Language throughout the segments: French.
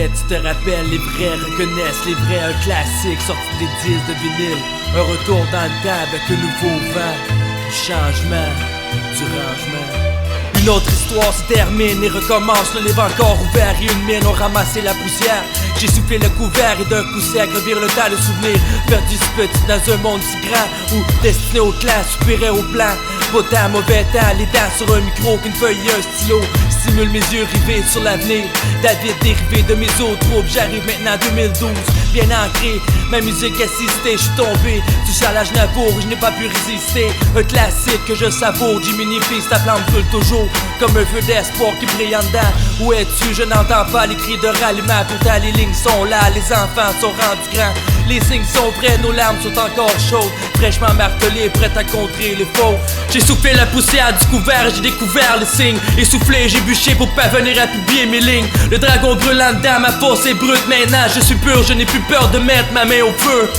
vrais, tu te rappelles, les vrais reconnaissent les vrais, un classique sorti des disques de vinyle. Un retour dans le temps avec un nouveau vent, du changement, du rangement. Une autre histoire se termine et recommence, le livre encore ouvert et une mine ont ramassé la poussière. J'ai soufflé le couvert et d'un coup sec revire le tas de souvenirs. Perdu ce petit dans un monde si grand où destiné aux classes supérieures au plan. Beau temps, mauvais temps, les dents sur un micro qu'une feuille et un stylo stimule mes yeux rivés sur l'avenir. David dérivé de mes autres troupes, j'arrive maintenant 2012, bien ancré. Ma musique assistée, je suis tombé du chalage Navour, je n'ai pas pu résister. Un classique que je savoure, Jiminy Fils, ta flamme brûle toujours comme un feu d'espoir qui brille en dedans. Où es-tu? Je n'entends pas les cris de ralliement. Pourtant les lignes sont là, les enfants sont rendus grands. Les signes sont vrais, nos larmes sont encore chaudes. Fraîchement martelées, prêtes à contrer les faux. J'ai soufflé la poussière du couvert, j'ai découvert les signes. Essoufflé, j'ai bûché pour parvenir à publier mes lignes. Le dragon brûlant dedans, ma force est brute. Maintenant je suis pur, je n'ai plus peur de mettre ma main au feu.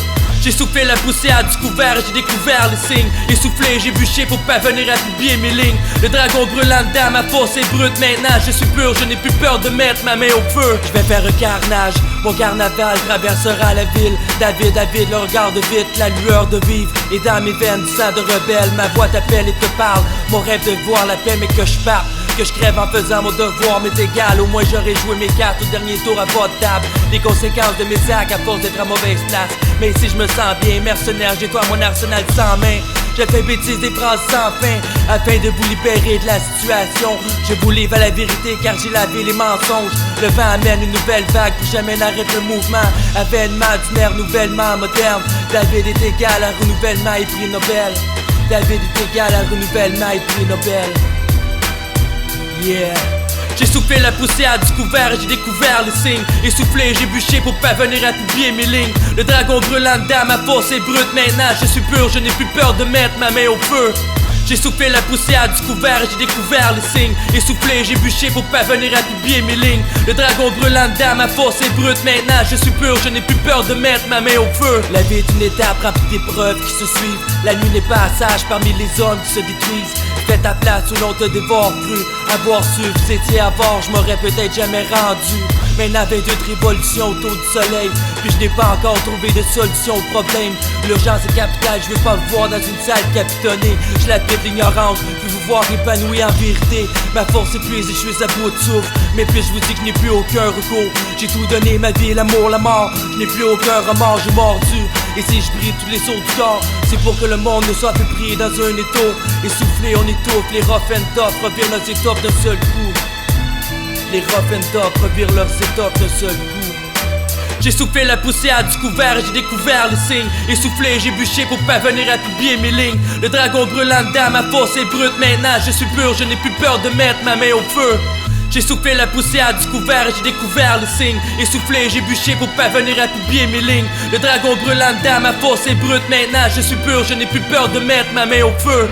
J'ai soufflé la poussière du couvert, j'ai découvert les signes. Essoufflé, j'ai bûché pour parvenir à publier mes lignes. Le dragon brûlant dedans, ma force est brute. Maintenant je suis pur, je n'ai plus peur de mettre ma main au feu. Je vais faire un carnage, mon carnaval traversera la ville. David, le regard de vite, la lueur de vivre. Et dans mes veines du sang de rebelle, ma voix t'appelle et te parle. Mon rêve de voir la paix mais que je parte, que je crève en faisant mon devoir m'est égal. Au moins j'aurais joué mes cartes au dernier tour à votre table. Les conséquences de mes actes à force d'être à mauvaise place. Mais si je me sens bien, mercenaire, j'ai toi mon arsenal sans main. J'ai fait bêtise des phrases sans fin afin de vous libérer de la situation. Je vous livre à la vérité car j'ai lavé les mensonges. Le vent amène une nouvelle vague, plus jamais n'arrête le mouvement. Avènement d'une ère nouvellement moderne. David est égal à renouvellement et prix Nobel. David est égal à renouvellement et prix Nobel. Yeah. J'ai soufflé la poussière du couvert et j'ai découvert les signes. Essoufflé, j'ai bûché pour parvenir à publier mes lignes. Le dragon brûlant dedans, ma force est brute. Maintenant je suis pur, je n'ai plus peur de mettre ma main au feu. J'ai soufflé la poussière du couvert et j'ai découvert les signes. Essoufflé, j'ai bûché pour parvenir à publier mes lignes. Le dragon brûlant dedans, ma force est brute. Maintenant je suis pur, je n'ai plus peur de mettre ma main au feu. La vie est une étape remplie d'épreuves qui se suivent. La nuit n'est pas sage parmi les hommes qui se détruisent. Fais ta place où l'on te dévore cru. Avoir su, vous étiez avant, je m'aurais peut-être jamais rendu. Mais n'avait d'une révolution autour du soleil. Puis je n'ai pas encore trouvé de solution au problème. L'urgence est capitale, je veux pas vous voir dans une salle capitonnée. Je la pète l'ignorance, je veux vous voir épanoui en vérité. Ma force épuisée, je suis à bout de souffle. Mais puis je vous dis que je n'ai plus aucun recours. J'ai tout donné, ma vie, l'amour, la mort. Je n'ai plus aucun remords, j'ai mordu. Et si je brille tous les sauts du corps, c'est pour que le monde ne soit plus pris dans un étau. Essoufflé, on étouffe, les rough and tough revirent leurs étoffes d'un seul coup. Les rough and tough revirent leurs étoffes d'un seul coup. J'ai soufflé la poussière du couvert et j'ai découvert les signes. Essoufflé, j'ai bûché pour parvenir à publier mes lignes. Le dragon brûlant dedans, ma force est brute. Maintenant je suis pur, je n'ai plus peur de mettre ma main au feu. J'ai soufflé la poussière du couvert et j'ai découvert les signes. Essoufflé, j'ai bûché pour parvenir à publier mes lignes. Le dragon brûlant dedans, ma force est brute. Maintenant je suis pur, je n'ai plus peur de mettre ma main au feu.